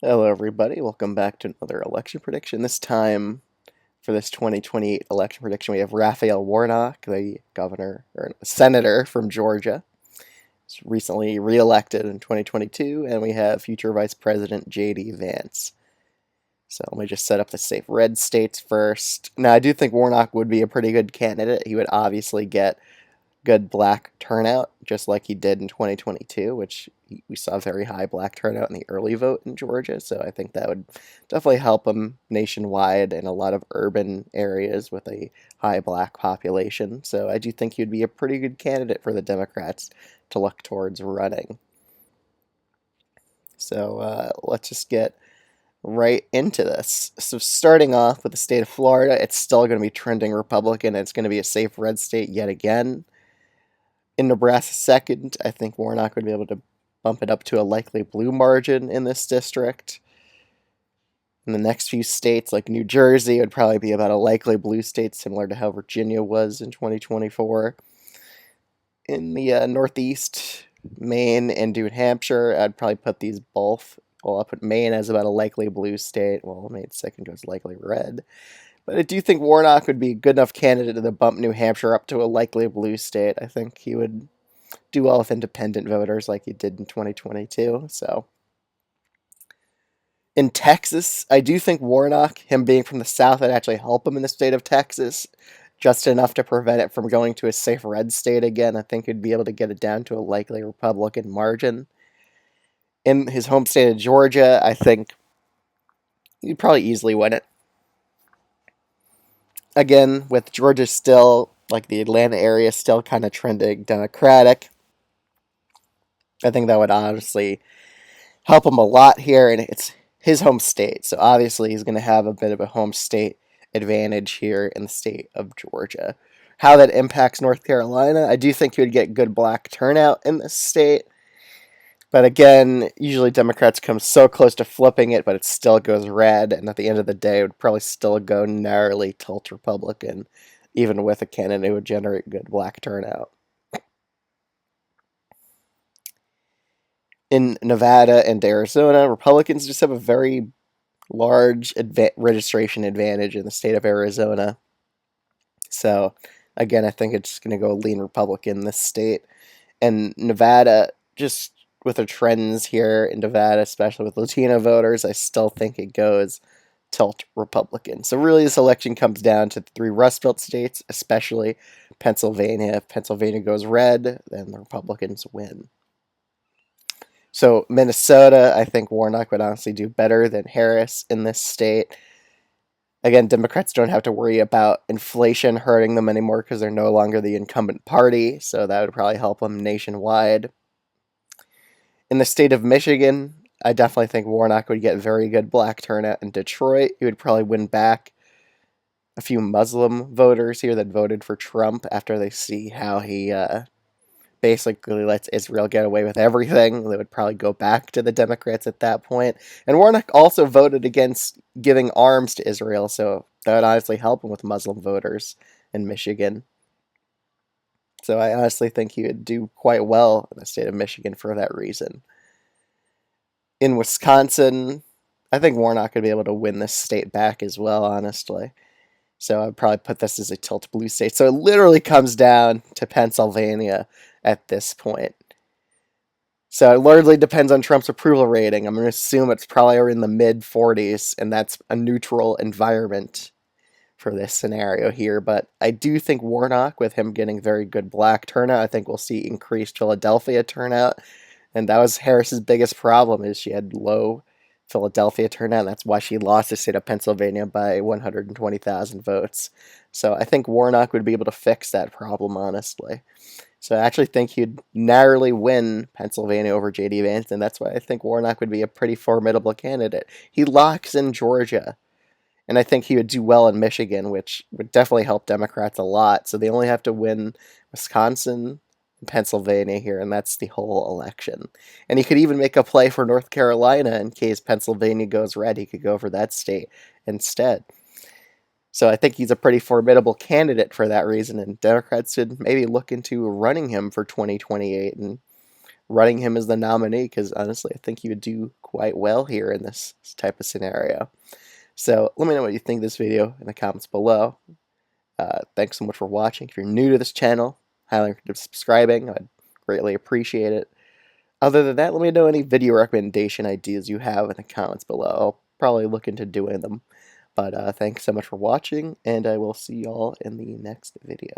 Hello, everybody. Welcome back to another election prediction. This time, for this 2028 election prediction, we have Raphael Warnock, the governor or senator from Georgia. He's recently reelected in 2022, and we have future Vice President J.D. Vance. So let me just set up the safe red states first. Now, I do think Warnock would be a pretty good candidate. He would obviously get good black turnout, just like he did in 2022, which we saw very high black turnout in the early vote in Georgia. So I think that would definitely help him nationwide in a lot of urban areas with a high black population. So I do think he'd be a pretty good candidate for the Democrats to look towards running. So let's just get right into this. So starting off with the state of Florida, it's still going to be trending Republican. It's going to be a safe red state yet again. In Nebraska second, I think Warnock would be able to bump it up to a likely blue margin in this district. In the next few states, like New Jersey, it would probably be about a likely blue state, similar to how Virginia was in 2024. In the Northeast, Maine and New Hampshire, I'd probably put these both. Well, I'll put Maine as about a likely blue state. Well, Maine second goes likely red. But I do think Warnock would be a good enough candidate to bump New Hampshire up to a likely blue state. I think he would do well with independent voters like he did in 2022. So in Texas, I do think Warnock, him being from the South, would actually help him in the state of Texas, just enough to prevent it from going to a safe red state again. I think he'd be able to get it down to a likely Republican margin. In his home state of Georgia, I think he'd probably easily win it. Again, with Georgia still, like the Atlanta area, still kind of trending Democratic, I think that would honestly help him a lot here, and it's his home state, so obviously he's going to have a bit of a home state advantage here in the state of Georgia. How that impacts North Carolina, I do think he would get good black turnout in this state, but again, usually Democrats come so close to flipping it, but it still goes red, and at the end of the day, it would probably still go narrowly tilt Republican, even with a candidate who would generate good black turnout. In Nevada and Arizona, Republicans just have a very large registration advantage in the state of Arizona. So, again, I think it's going to go lean Republican in this state. And Nevada, just with the trends here in Nevada, especially with Latino voters, I still think it goes tilt Republican. So, really, this election comes down to the three Rust Belt states, especially Pennsylvania. If Pennsylvania goes red, then the Republicans win. So Minnesota, I think Warnock would honestly do better than Harris in this state. Again, Democrats don't have to worry about inflation hurting them anymore because they're no longer the incumbent party, so that would probably help them nationwide. In the state of Michigan, I definitely think Warnock would get very good black turnout in Detroit. He would probably win back a few Muslim voters here that voted for Trump after they see how he basically lets Israel get away with everything. They would probably go back to the Democrats at that point. And Warnock also voted against giving arms to Israel, so that would honestly help him with Muslim voters in Michigan. So I honestly think he would do quite well in the state of Michigan for that reason. In Wisconsin, I think Warnock could be able to win this state back as well, honestly. So I'd probably put this as a tilt blue state. So it literally comes down to Pennsylvania at this point. So it largely depends on Trump's approval rating. I'm going to assume it's probably in the mid 40s, and that's a neutral environment for this scenario here. But I do think Warnock, with him getting very good black turnout, I think we'll see increased Philadelphia turnout. And that was Harris's biggest problem, is she had low Philadelphia turnout. That's why she lost the state of Pennsylvania by 120,000 votes. So I think Warnock would be able to fix that problem, honestly. So I actually think he'd narrowly win Pennsylvania over J.D. Vance, and that's why I think Warnock would be a pretty formidable candidate. He locks in Georgia, and I think he would do well in Michigan, which would definitely help Democrats a lot. So they only have to win Wisconsin, Pennsylvania here, and that's the whole election. And he could even make a play for North Carolina in case Pennsylvania goes red. He could go for that state instead. So I think he's a pretty formidable candidate for that reason, and Democrats should maybe look into running him for 2028 and running him as the nominee, because honestly, I think he would do quite well here in this type of scenario. So let me know what you think of this video in the comments below. Thanks so much for watching. If you're new to this channel, highly recommend subscribing. I'd greatly appreciate it. Other than that, let me know any video recommendation ideas you have in the comments below. I'll probably look into doing them. But thanks so much for watching, and I will see y'all in the next video.